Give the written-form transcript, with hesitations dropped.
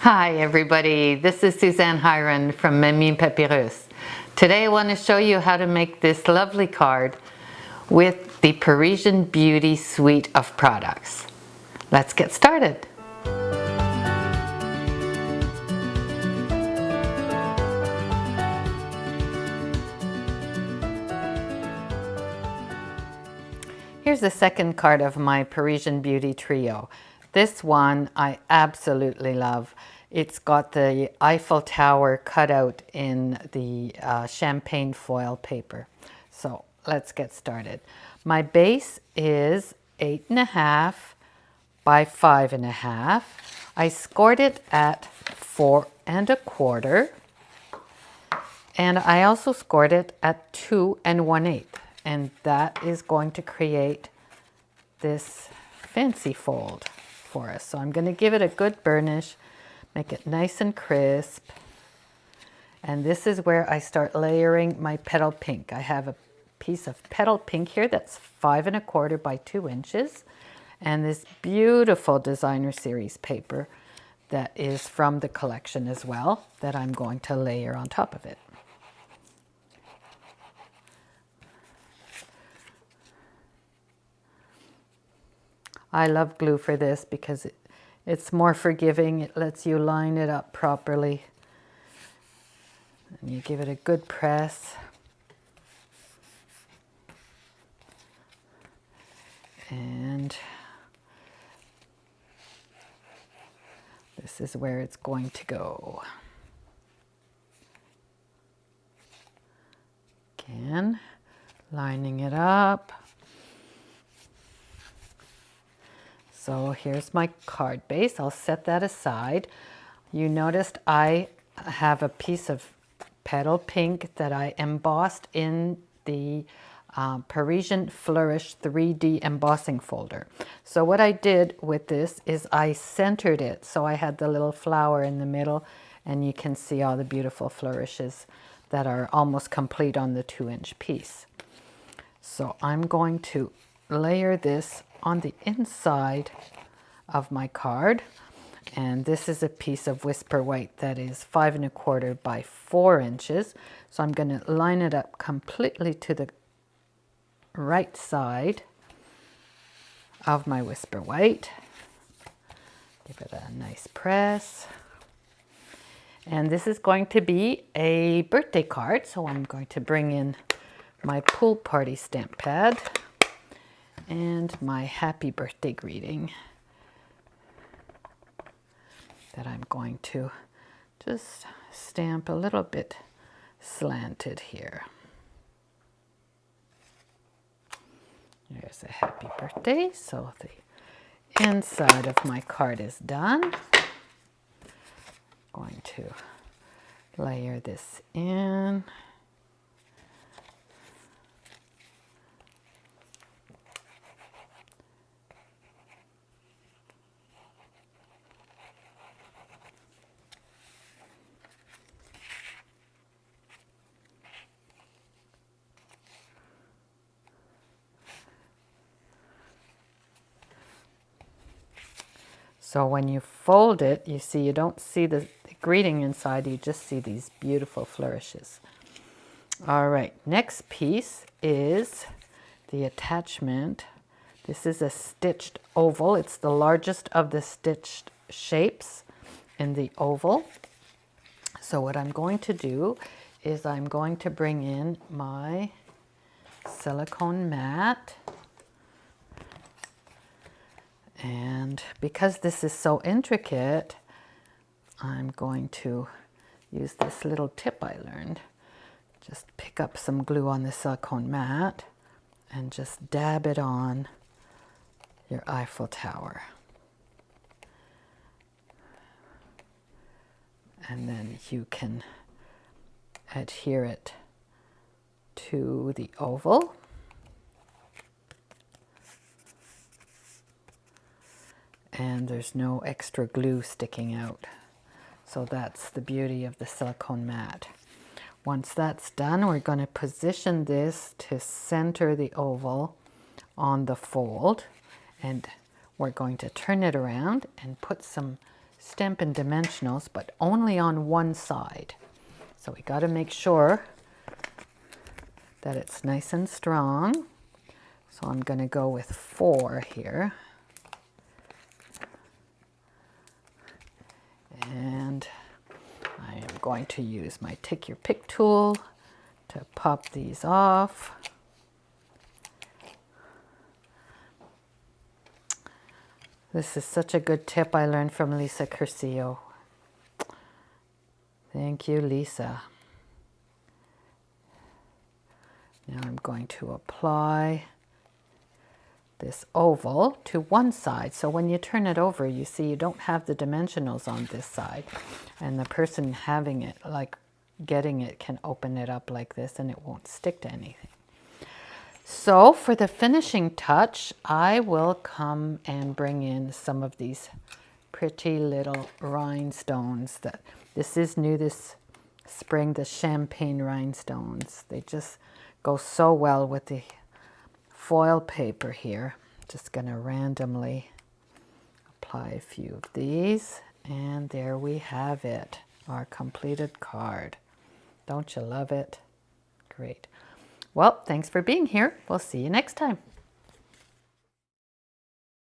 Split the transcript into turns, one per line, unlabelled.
Hi everybody, this is Suzanne Hiron from Memmi Papyrus. Today I want to show you how to make this lovely card with the Parisian Beauty suite of products. Let's get started. Here's the second card of my Parisian Beauty trio. This one I absolutely love. It's got the Eiffel Tower cut out in the champagne foil paper. So let's get started. My base is 8.5 by 5.5. I scored it at 4.25, and I also scored it at 2 1/8. And that is going to create this fancy fold for us. So I'm going to give it a good burnish, make it nice and crisp. And this is where I start layering my petal pink. I have a piece of petal pink here that's 5 1/4 by 2 inches. And this beautiful designer series paper that is from the collection as well, that I'm going to layer on top of it. I love glue for this because it's more forgiving. It lets you line it up properly. And you give it a good press. And this is where it's going to go. Again, lining it up. So here's my card base. I'll set that aside. You noticed I have a piece of petal pink that I embossed in the Parisian Flourish 3D embossing folder. So what I did with this is I centered it. So I had the little flower in the middle, and you can see all the beautiful flourishes that are almost complete on the 2-inch piece. So I'm going to layer this on the inside of my card, and this is a piece of Whisper White that is 5 1/4 by 4 inches. So I'm going to line it up completely to the right side of my Whisper White. Give it a nice press. And this is going to be a birthday card, so I'm going to bring in my pool party stamp pad and my happy birthday greeting that I'm going to just stamp a little bit slanted here. There's a happy birthday. So the inside of my card is done. I'm going to layer this in. So when you fold it, you see you don't see the greeting inside, you just see these beautiful flourishes. All right, next piece is the attachment. This is a stitched oval. It's the largest of the stitched shapes in the oval. So what I'm going to do is I'm going to bring in my silicone mat. And because this is so intricate, I'm going to use this little tip I learned. Just pick up some glue on the silicone mat and just dab it on your Eiffel Tower. And then you can adhere it to the oval. And there's no extra glue sticking out. So that's the beauty of the silicone mat. Once that's done, we're going to position this to center the oval on the fold, and we're going to turn it around and put some Stampin' Dimensionals, but only on one side. So we got to make sure that it's nice and strong. So I'm going to go with 4 here. And I am going to use my Take Your Pick tool to pop these off. This is such a good tip I learned from Lisa Curcio. Thank you, Lisa. Now I'm going to apply this oval to one side. So when you turn it over, you see you don't have the dimensionals on this side. And the person having it, like getting it, can open it up like this and it won't stick to anything. So for the finishing touch, I will come and bring in some of these pretty little rhinestones. This is new this spring, the champagne rhinestones. They just go so well with the foil paper here. Just going to randomly apply a few of these, and there we have it, our completed card. Don't you love it? Great. Well, thanks for being here. We'll see you next time.